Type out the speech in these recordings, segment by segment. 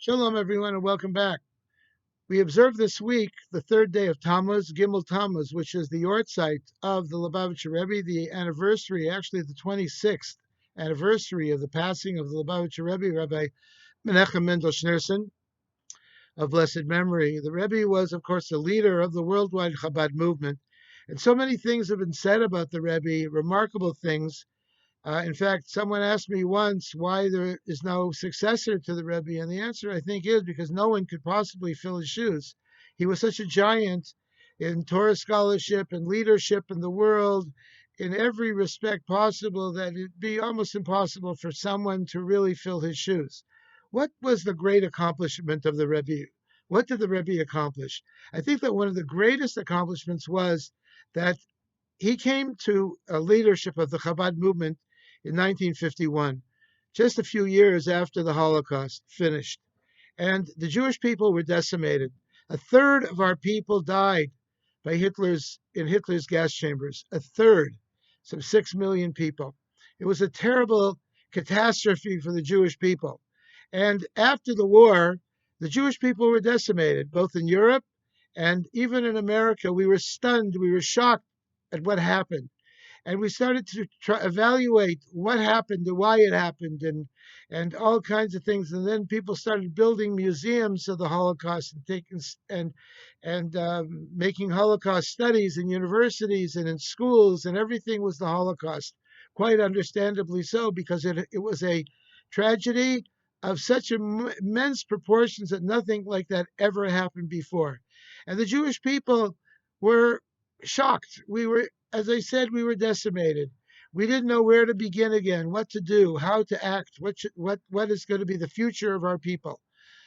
Shalom, everyone, and welcome back. We observe this week the third day of Tammuz, Gimel Tammuz, which is the Forsight of the Lubavitcher Rebbe, the anniversary, actually the 26th anniversary of the passing of the Lubavitcher Rebbe, Rabbi Menachem Mendel Schneerson, of blessed memory. The Rebbe was, of course, the leader of the worldwide Chabad movement, and so many things have been said about the Rebbe, remarkable things. In fact, someone asked me once why there is no successor to the Rebbe, and the answer, I think, is because no one could possibly fill his shoes. He was such a giant in Torah scholarship and leadership in the world, in every respect possible, that it'd be almost impossible for someone to really fill his shoes. What was the great accomplishment of the Rebbe? What did the Rebbe accomplish? I think that one of the greatest accomplishments was that he came to a leadership of the Chabad movement in 1951, just a few years after the Holocaust finished. And the Jewish people were decimated. A third of our people died in Hitler's gas chambers. A third, some 6 million people. It was a terrible catastrophe for the Jewish people. And after the war, the Jewish people were decimated, both in Europe and even in America. We were stunned, we were shocked at what happened. And we started to evaluate what happened and why it happened and all kinds of things. And then people started building museums of the Holocaust and making Holocaust studies in universities and in schools, and everything was the Holocaust. Quite understandably so, because it was a tragedy of such immense proportions that nothing like that ever happened before. And the Jewish people were shocked. As I said, we were decimated. We didn't know where to begin again, what to do, how to act, what is going to be the future of our people.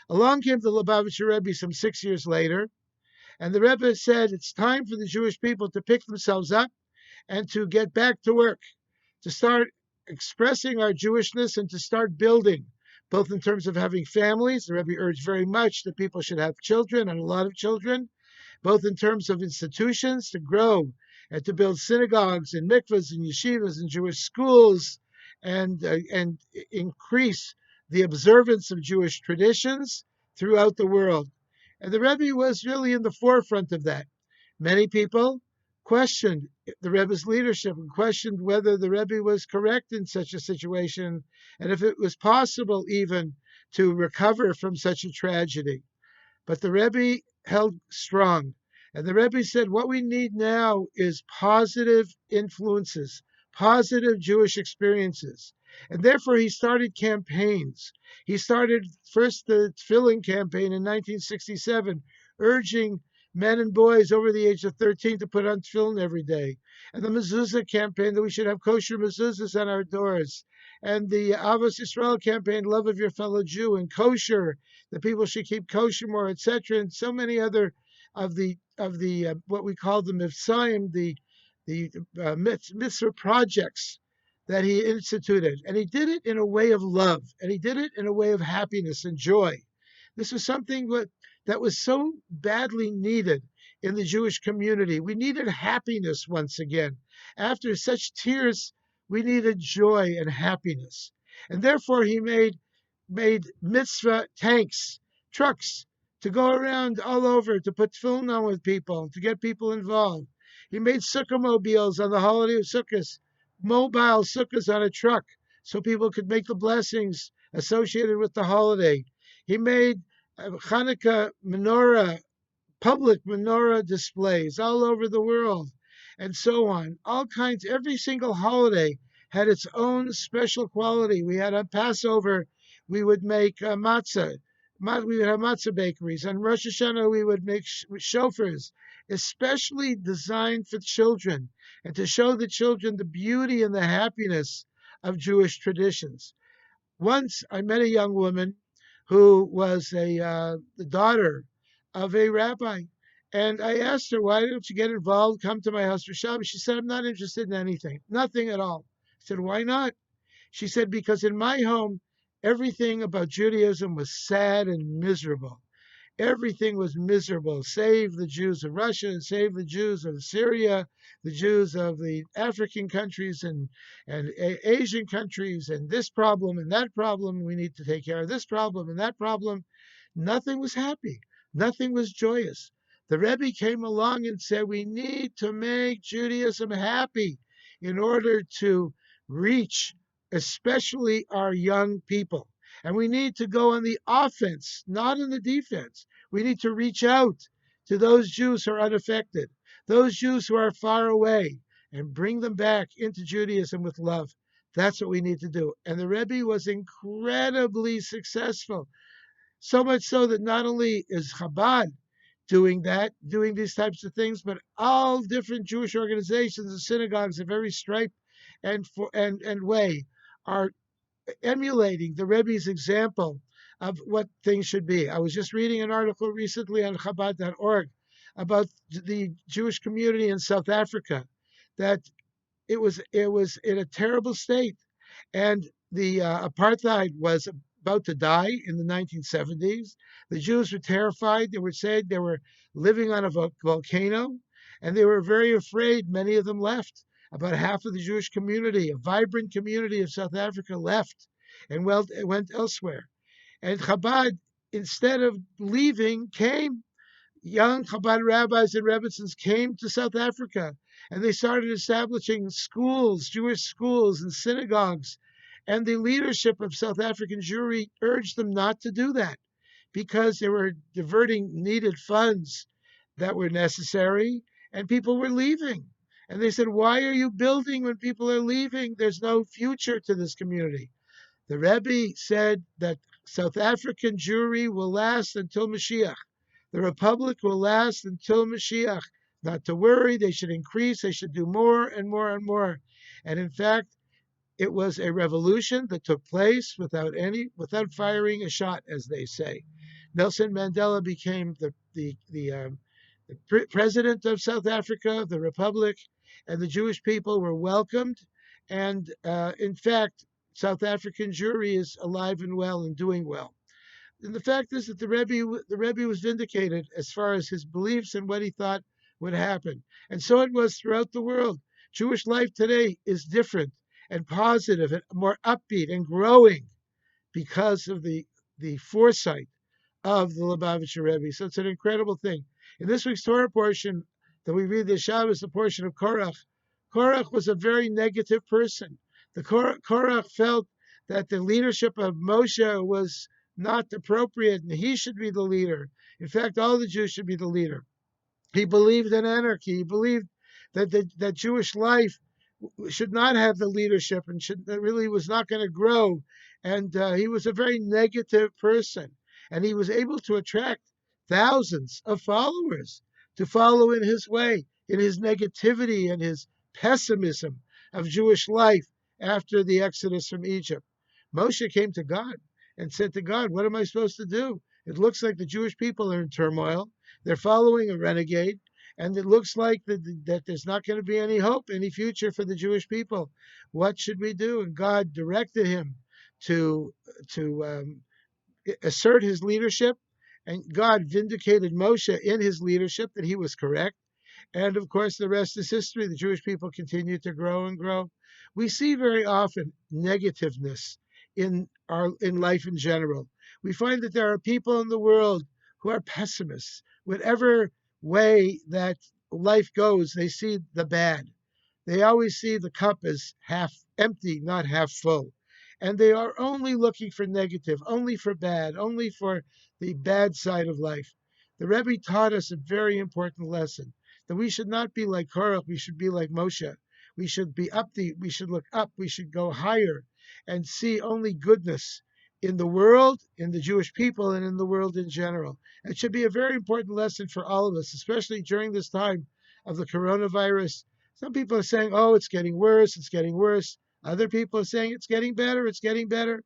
Along came the Lubavitcher Rebbe some 6 years later, and the Rebbe said it's time for the Jewish people to pick themselves up and to get back to work, to start expressing our Jewishness and to start building, both in terms of having families. The Rebbe urged very much that people should have children, and a lot of children, both in terms of institutions to grow and to build synagogues and mikvahs and yeshivas and Jewish schools and increase the observance of Jewish traditions throughout the world. And the Rebbe was really in the forefront of that. Many people questioned the Rebbe's leadership and questioned whether the Rebbe was correct in such a situation and if it was possible even to recover from such a tragedy. But the Rebbe held strong. And the Rebbe said, what we need now is positive influences, positive Jewish experiences. And therefore, he started campaigns. He started first the Tefillin campaign in 1967, urging men and boys over the age of 13 to put on tefillin every day. And the mezuzah campaign, that we should have kosher mezuzahs on our doors. And the Avos Yisrael campaign, love of your fellow Jew, and kosher, that people should keep kosher more, etc., and so many other of the what we call the Mivtzoim, the mitzvah projects that he instituted. And he did it in a way of love, and he did it in a way of happiness and joy. This was something that was so badly needed in the Jewish community. We needed happiness once again. After such tears, we needed joy and happiness. And therefore, he made mitzvah tanks, trucks, to go around all over to put tefillin on with people, to get people involved. He made sukkah mobiles on the holiday of Sukkot, mobile sukkahs on a truck, so people could make the blessings associated with the holiday. He made Hanukkah menorah, public menorah displays all over the world, and so on. All kinds, every single holiday had its own special quality. We had on Passover, we would make matzah. We would have matzah bakeries. On Rosh Hashanah, we would make shofars, especially designed for children and to show the children the beauty and the happiness of Jewish traditions. Once I met a young woman who was the daughter of a rabbi. And I asked her, why don't you get involved, come to my house for Shabbos? She said, I'm not interested in anything, nothing at all. I said, why not? She said, because in my home, everything about Judaism was sad and miserable. Everything was miserable. Save the Jews of Russia, and save the Jews of Syria, the Jews of the African countries and Asian countries, and this problem and that problem. We need to take care of this problem and that problem. Nothing was happy. Nothing was joyous. The Rebbe came along and said, we need to make Judaism happy in order to reach, especially our young people. And we need to go on the offense, not on the defense. We need to reach out to those Jews who are unaffected, those Jews who are far away, and bring them back into Judaism with love. That's what we need to do. And the Rebbe was incredibly successful. So much so that not only is Chabad doing that, doing these types of things, but all different Jewish organizations and synagogues of every stripe and way are emulating the Rebbe's example of what things should be. I was just reading an article recently on Chabad.org about the Jewish community in South Africa, that it was in a terrible state, and the apartheid was about to die in the 1970s. The Jews were terrified. They were saying they were living on a volcano, and they were very afraid. Many of them left. About half of the Jewish community, a vibrant community of South Africa, left and went elsewhere. And Chabad, instead of leaving, came. Young Chabad rabbis and Rebbitzins came to South Africa, and they started establishing schools, Jewish schools and synagogues. And the leadership of South African Jewry urged them not to do that because they were diverting needed funds that were necessary, and people were leaving. And they said, why are you building when people are leaving? There's no future to this community. The Rebbe said that South African Jewry will last until Mashiach. The Republic will last until Mashiach. Not to worry, they should increase, they should do more and more and more. And in fact, it was a revolution that took place without firing a shot, as they say. Nelson Mandela became the president of South Africa, the Republic, and the Jewish people were welcomed. And in fact, South African Jewry is alive and well and doing well. And the fact is that the Rebbe was vindicated as far as his beliefs and what he thought would happen. And so it was throughout the world. Jewish life today is different and positive and more upbeat and growing because of the foresight of the Lubavitcher Rebbe. So it's an incredible thing. In this week's Torah portion that we read this Shabbos, the portion of Korach, Korach was a very negative person. The Korach felt that the leadership of Moshe was not appropriate, and he should be the leader. In fact, all the Jews should be the leader. He believed in anarchy. He believed that Jewish life should not have the leadership and that really was not going to grow. And he was a very negative person. And he was able to attract thousands of followers to follow in his way, in his negativity and his pessimism of Jewish life after the Exodus from Egypt. Moshe came to God and said to God, what am I supposed to do? It looks like the Jewish people are in turmoil. They're following a renegade. And it looks like that there's not going to be any hope, any future for the Jewish people. What should we do? And God directed him to assert his leadership. And God vindicated Moshe in his leadership that he was correct. And of course, the rest is history. The Jewish people continue to grow and grow. We see very often negativeness in life in general. We find that there are people in the world who are pessimists. Whatever way that life goes, they see the bad. They always see the cup as half empty, not half full. And they are only looking for negative, only for bad, only for the bad side of life. The Rebbe taught us a very important lesson, that we should not be like Korach, we should be like Moshe. We should be upbeat, we should look up, we should go higher and see only goodness in the world, in the Jewish people, and in the world in general. It should be a very important lesson for all of us, especially during this time of the coronavirus. Some people are saying, oh, it's getting worse, it's getting worse. Other people are saying it's getting better, it's getting better.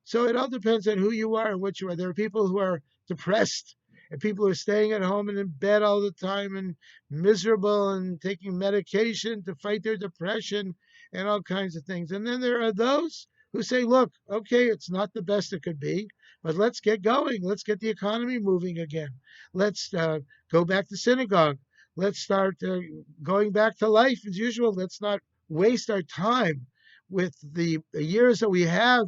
So it all depends on who you are and what you are. There are people who are depressed and people who are staying at home and in bed all the time and miserable and taking medication to fight their depression and all kinds of things. And then there are those who say, look, okay, it's not the best it could be, but let's get going. Let's get the economy moving again. Let's go back to synagogue. Let's start going back to life as usual. Let's not waste our time with the years that we have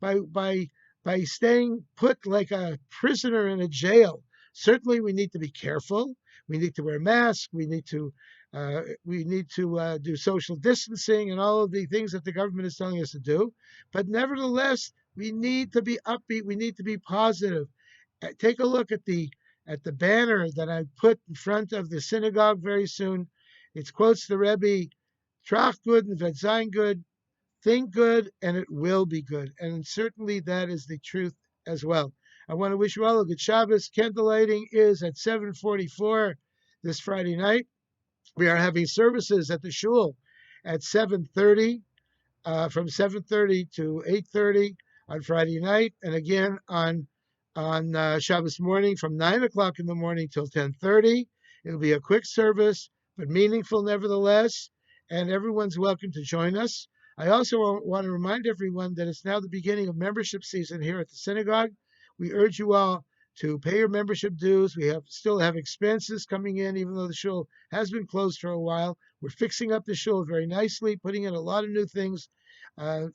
by by staying put like a prisoner in a jail. Certainly, we need to be careful. We need to wear masks. We need to do social distancing and all of the things that the government is telling us to do. But nevertheless, we need to be upbeat. We need to be positive. Take a look at the banner that I put in front of the synagogue very soon. It quotes the Rebbe, "Trach good and Vetzain good, think good, and it will be good." And certainly that is the truth as well. I want to wish you all a good Shabbos. Candle lighting is at 7:44 this Friday night. We are having services at the shul at 7:30, from 7:30 to 8:30 on Friday night, and again on Shabbos morning from 9 o'clock in the morning till 10:30. It'll be a quick service, but meaningful nevertheless, and everyone's welcome to join us. I also want to remind everyone that it's now the beginning of membership season here at the synagogue. We urge you all to pay your membership dues. We still have expenses coming in, even though the shul has been closed for a while. We're fixing up the shul very nicely, putting in a lot of new things,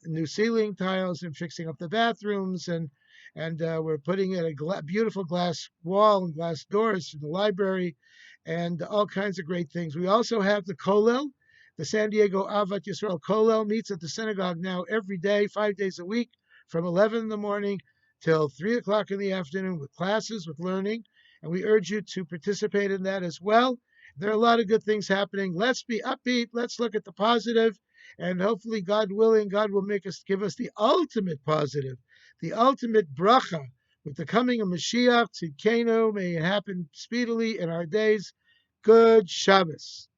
new ceiling tiles, and fixing up the bathrooms, and we're putting in a beautiful glass wall and glass doors to the library, and all kinds of great things. We also have the Kollel. The San Diego Avat Yisrael Kollel meets at the synagogue now every day, 5 days a week, from 11 in the morning till 3 o'clock in the afternoon, with classes, with learning. And we urge you to participate in that as well. There are a lot of good things happening. Let's be upbeat. Let's look at the positive, and hopefully, God willing, God will give us the ultimate positive, the ultimate bracha with the coming of Mashiach Tzidkenu. May it happen speedily in our days. Good Shabbos.